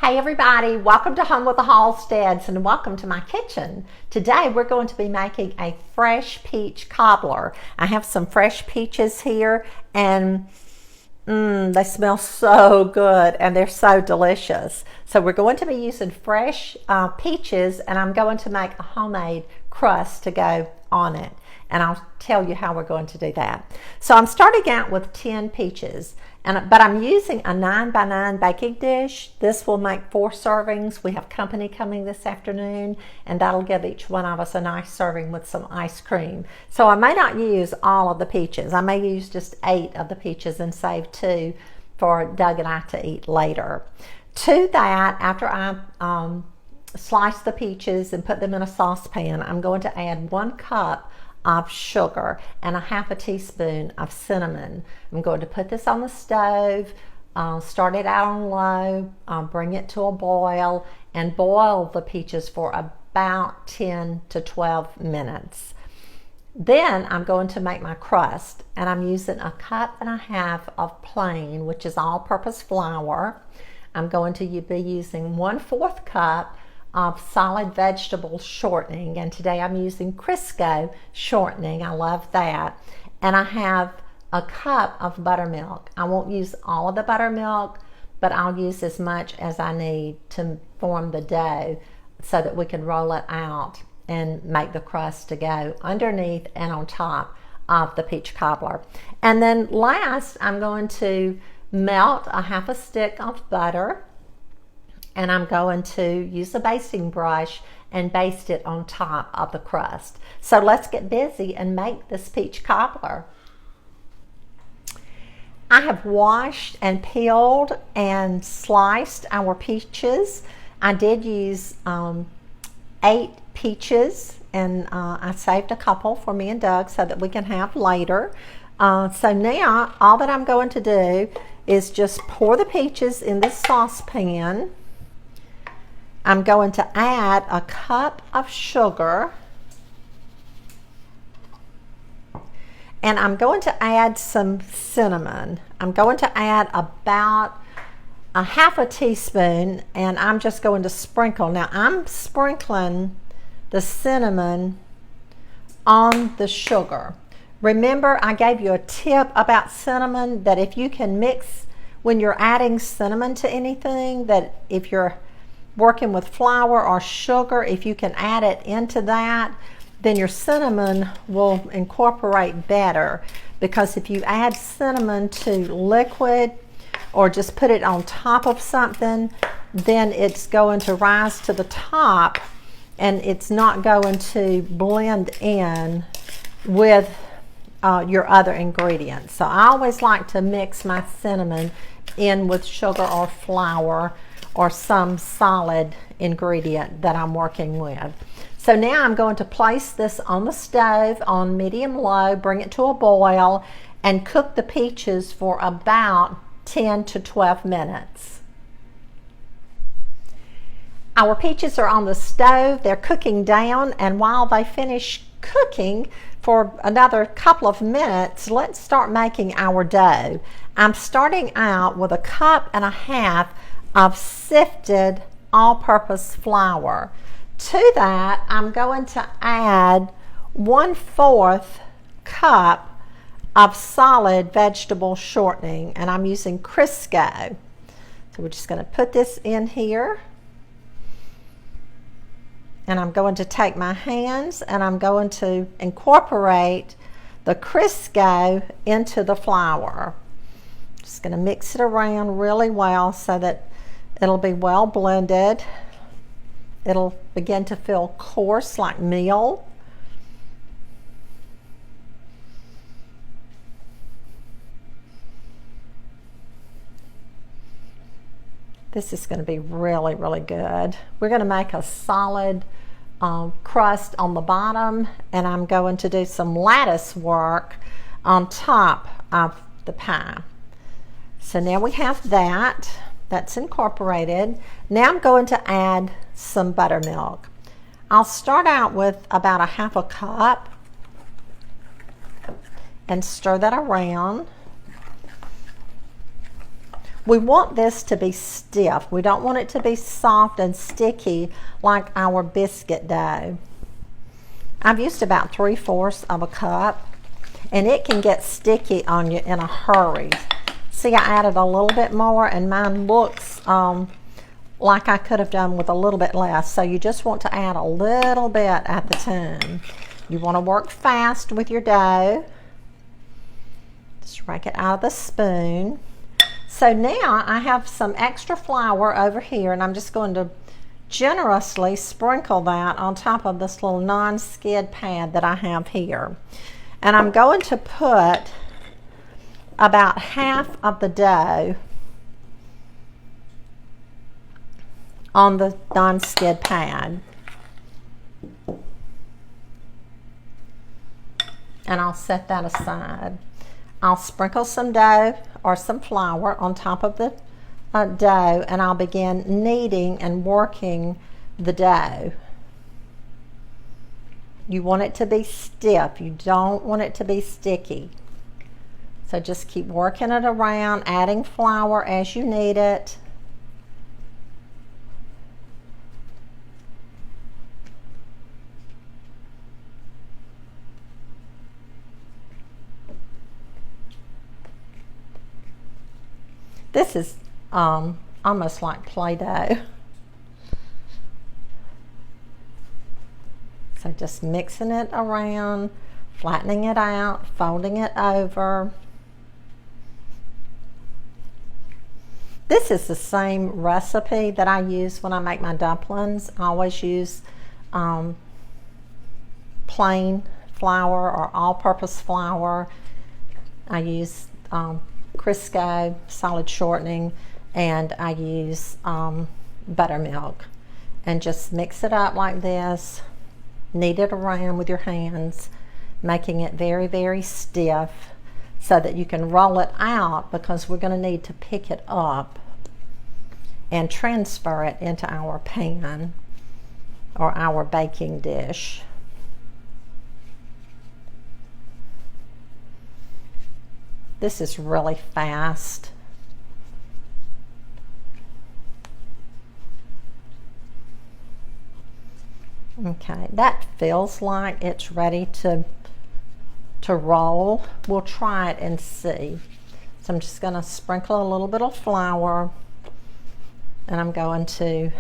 Hey everybody, welcome to Home with the Halsteads and welcome to my kitchen. Today we're going to be making a fresh peach cobbler. I have some fresh peaches here and they smell so good and they're so delicious. So we're going to be using fresh peaches, and I'm going to make a homemade crust to go on it. And I'll tell you how we're going to do that. So I'm starting out with 10 peaches, but I'm using a 9x9 baking dish. This will make 4 servings. We have company coming this afternoon, and that'll give each one of us a nice serving with some ice cream. So I may not use all of the peaches. I may use just 8 of the peaches and save 2 for Doug and I to eat later. To that, after I slice the peaches and put them in a saucepan, I'm going to add 1 cup of sugar and a half a teaspoon of cinnamon. I'm going to put this on the stove, start it out on low, bring it to a boil, and boil the peaches for about 10 to 12 minutes. Then I'm going to make my crust, and I'm using a cup and a half of plain, which is all-purpose flour. I'm going to be using 1/4 cup of solid vegetable shortening, and today I'm using Crisco shortening. I love that. And I have a cup of buttermilk. I won't use all of the buttermilk, but I'll use as much as I need to form the dough so that we can roll it out and make the crust to go underneath and on top of the peach cobbler. And then last, I'm going to melt a half a stick of butter, and I'm going to use a basting brush and baste it on top of the crust. So let's get busy and make this peach cobbler. I have washed and peeled and sliced our peaches. I did use 8 peaches, and I saved a couple for me and Doug so that we can have later. So now all that I'm going to do is just pour the peaches in this saucepan. I'm going to add a cup of sugar, and I'm going to add some cinnamon. I'm going to add about a half a teaspoon, and I'm just going to sprinkle. Now I'm sprinkling the cinnamon on the sugar. Remember, I gave you a tip about cinnamon, that if you can mix, when you're adding cinnamon to anything, that if you're working with flour or sugar, if you can add it into that, then your cinnamon will incorporate better. Because if you add cinnamon to liquid or just put it on top of something, then it's going to rise to the top and it's not going to blend in with your other ingredients. So I always like to mix my cinnamon in with sugar or flour or some solid ingredient that I'm working with. So now I'm going to place this on the stove on medium-low, bring it to a boil, and cook the peaches for about 10 to 12 minutes. Our peaches are on the stove, they're cooking down, and while they finish cooking for another couple of minutes, let's start making our dough. I'm starting out with a cup and a half of sifted all-purpose flour. To that, I'm going to add 1/4 cup of solid vegetable shortening, and I'm using Crisco. So we're just going to put this in here, and I'm going to take my hands and I'm going to incorporate the Crisco into the flour. Just going to mix it around really well so that it'll be well blended. It'll begin to feel coarse like meal. This is going to be really, really good. We're going to make a solid crust on the bottom, and I'm going to do some lattice work on top of the pie. So now we have that. That's incorporated. Now I'm going to add some buttermilk. I'll start out with about a half a cup and stir that around. We want this to be stiff. We don't want it to be soft and sticky like our biscuit dough. I've used about 3/4 of a cup, and it can get sticky on you in a hurry. See, I added a little bit more, and mine looks like I could have done with a little bit less. So you just want to add a little bit at the time. You want to work fast with your dough. Just rake it out of the spoon. So now I have some extra flour over here, and I'm just going to generously sprinkle that on top of this little non-skid pad that I have here. And I'm going to put about half of the dough on the non-skid pad. And I'll set that aside. I'll sprinkle some dough or some flour on top of the dough, and I'll begin kneading and working the dough. You want it to be stiff. You don't want it to be sticky. So just keep working it around, adding flour as you need it. This is almost like Play-Doh. So just mixing it around, flattening it out, folding it over. This is the same recipe that I use when I make my dumplings. I always use plain flour or all-purpose flour. I use Crisco solid shortening, and I use buttermilk, and just mix it up like this. Knead it around with your hands, making it very, very stiff so that you can roll it out, because we're going to need to pick it up and transfer it into our pan or our baking dish. This is really fast. Okay, that feels like it's ready to roll. We'll try it and see. So I'm just going to sprinkle a little bit of flour, and I'm going to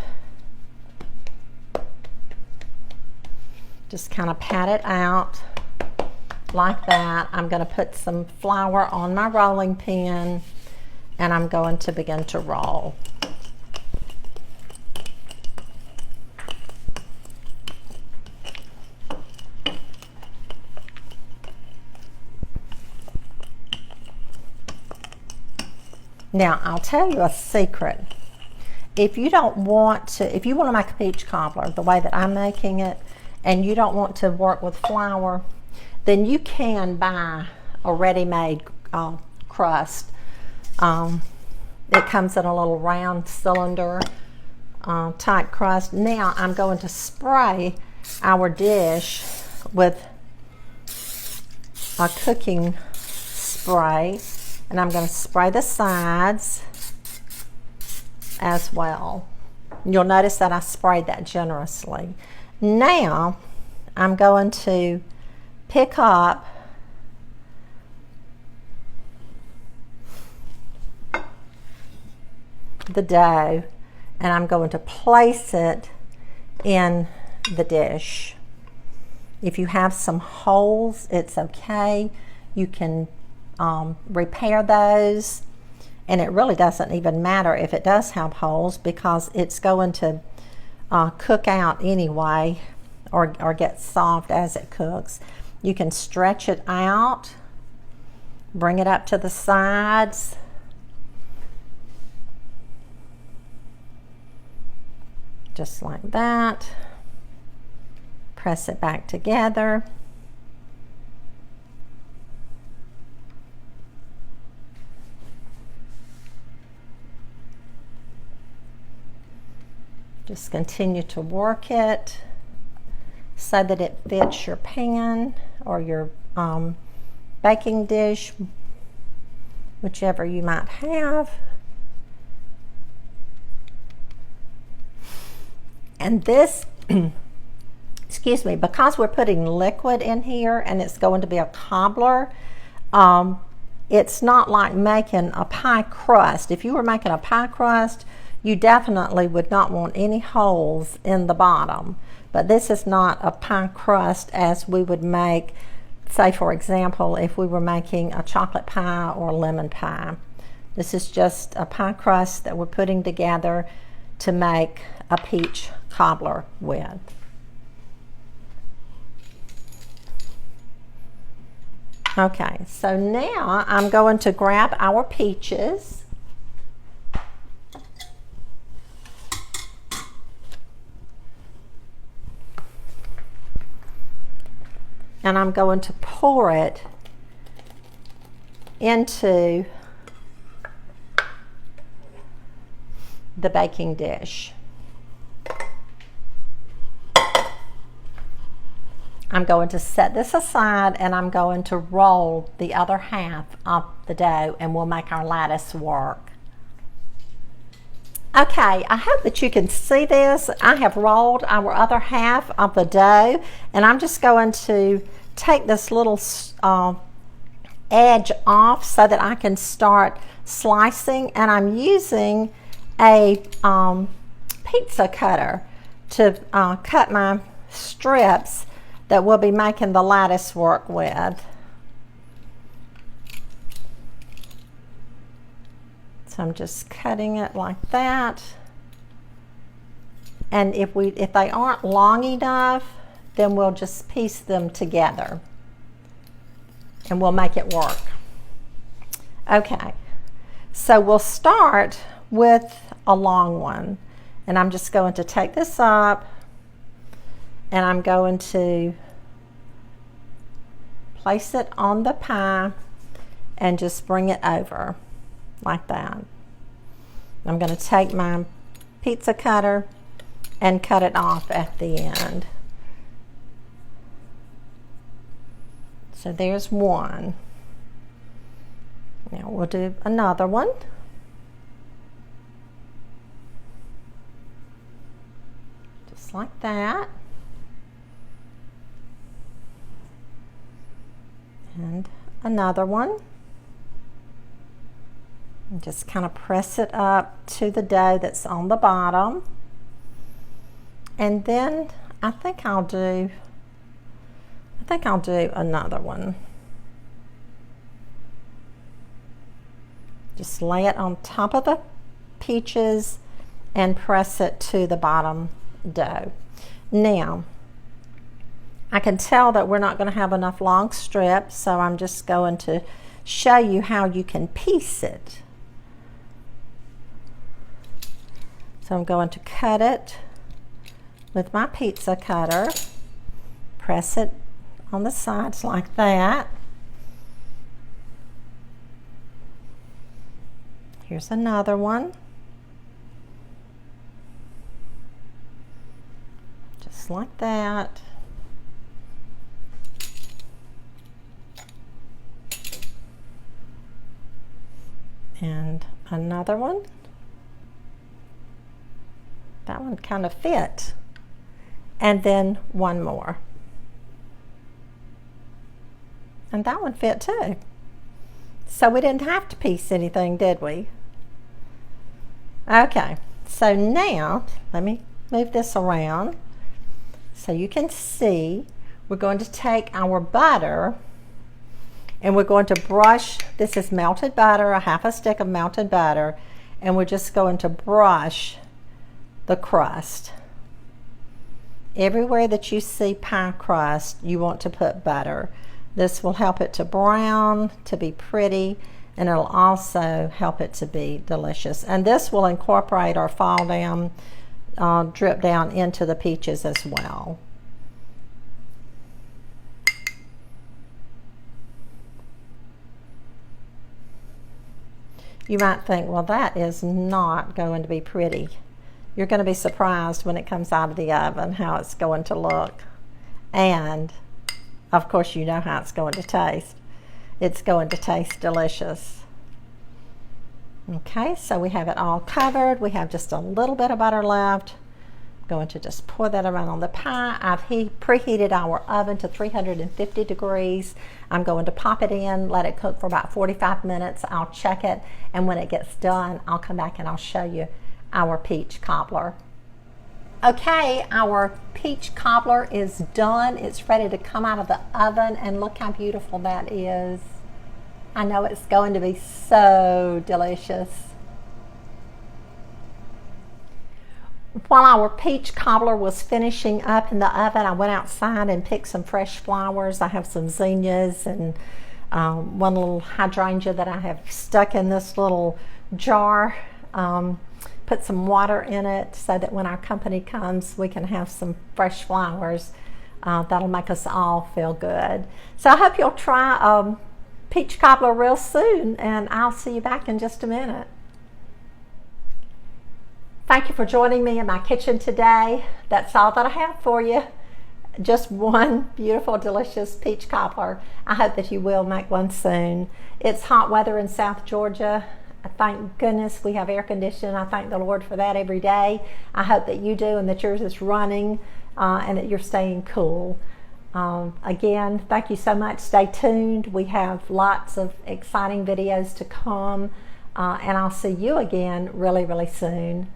just kind of pat it out like that. I'm going to put some flour on my rolling pin, and I'm going to begin to roll. Now, I'll tell you a secret. If you want to make a peach cobbler the way that I'm making it, and you don't want to work with flour, then you can buy a ready-made crust. It comes in a little round cylinder type crust. Now I'm going to spray our dish with a cooking spray, and I'm going to spray the sides as well. You'll notice that I sprayed that generously. Now I'm going to pick up the dough, and I'm going to place it in the dish. If you have some holes, it's okay. You can repair those, and it really doesn't even matter if it does have holes, because it's going to cook out anyway, or get soft as it cooks. You can stretch it out, bring it up to the sides, just like that. Press it back together. Just continue to work it so that it fits your pan or your baking dish, whichever you might have. And this, excuse me, because we're putting liquid in here and it's going to be a cobbler, it's not like making a pie crust. If you were making a pie crust, you definitely would not want any holes in the bottom. But this is not a pie crust as we would make, say for example, if we were making a chocolate pie or a lemon pie. This is just a pie crust that we're putting together to make a peach cobbler with. Okay, so now I'm going to grab our peaches. And I'm going to pour it into the baking dish. I'm going to set this aside and I'm going to roll the other half of the dough and we'll make our lattice work. Okay, I hope that you can see this. I have rolled our other half of the dough and I'm just going to take this little edge off so that I can start slicing, and I'm using a pizza cutter to cut my strips that we'll be making the lattice work with. So I'm just cutting it like that. And if they aren't long enough, then we'll just piece them together and we'll make it work. Okay, so we'll start with a long one. And I'm just going to take this up and I'm going to place it on the pie and just bring it over like that. I'm going to take my pizza cutter and cut it off at the end. So there's one. Now we'll do another one. Just like that. And another one. And just kind of press it up to the dough that's on the bottom. And then I think I'll do another one. Just lay it on top of the peaches and press it to the bottom dough. Now, I can tell that we're not going to have enough long strips, so I'm just going to show you how you can piece it. So I'm going to cut it with my pizza cutter, press it on the sides like that. Here's another one. Just like that. And another one. That one kind of fit. And then one more. And that one fit too. So we didn't have to piece anything, did we? Okay, so now let me move this around so you can see. We're going to take our butter and we're going to brush. This is melted butter, a half a stick of melted butter, and we're just going to brush the crust. Everywhere that you see pie crust, you want to put butter. This will help it to brown, to be pretty, and it'll also help it to be delicious. And this will incorporate or fall down, drip down into the peaches as well. You might think, well, that is not going to be pretty. You're going to be surprised when it comes out of the oven how it's going to look. And of course, you know how it's going to taste. It's going to taste delicious. Okay, so we have it all covered. We have just a little bit of butter left Going to just pour that around on the pie. I've preheated our oven to 350 degrees. I'm going to pop it in, let it cook for about 45 minutes. I'll check it, and when it gets done, I'll come back and I'll show you our peach cobbler. Okay, our peach cobbler is done. It's ready to come out of the oven, and look how beautiful that is. I know it's going to be so delicious. While our peach cobbler was finishing up in the oven, I went outside and picked some fresh flowers. I have some zinnias and one little hydrangea that I have stuck in this little jar. Put some water in it so that when our company comes, we can have some fresh flowers. That'll make us all feel good. So I hope you'll try peach cobbler real soon, and I'll see you back in just a minute. Thank you for joining me in my kitchen today. That's all that I have for you. Just one beautiful, delicious peach cobbler. I hope that you will make one soon. It's hot weather in South Georgia. Thank goodness we have air conditioning. I thank the Lord for that every day. I hope that you do, and that yours is running, and that you're staying cool. Again, thank you so much. Stay tuned. We have lots of exciting videos to come, and I'll see you again really, really soon.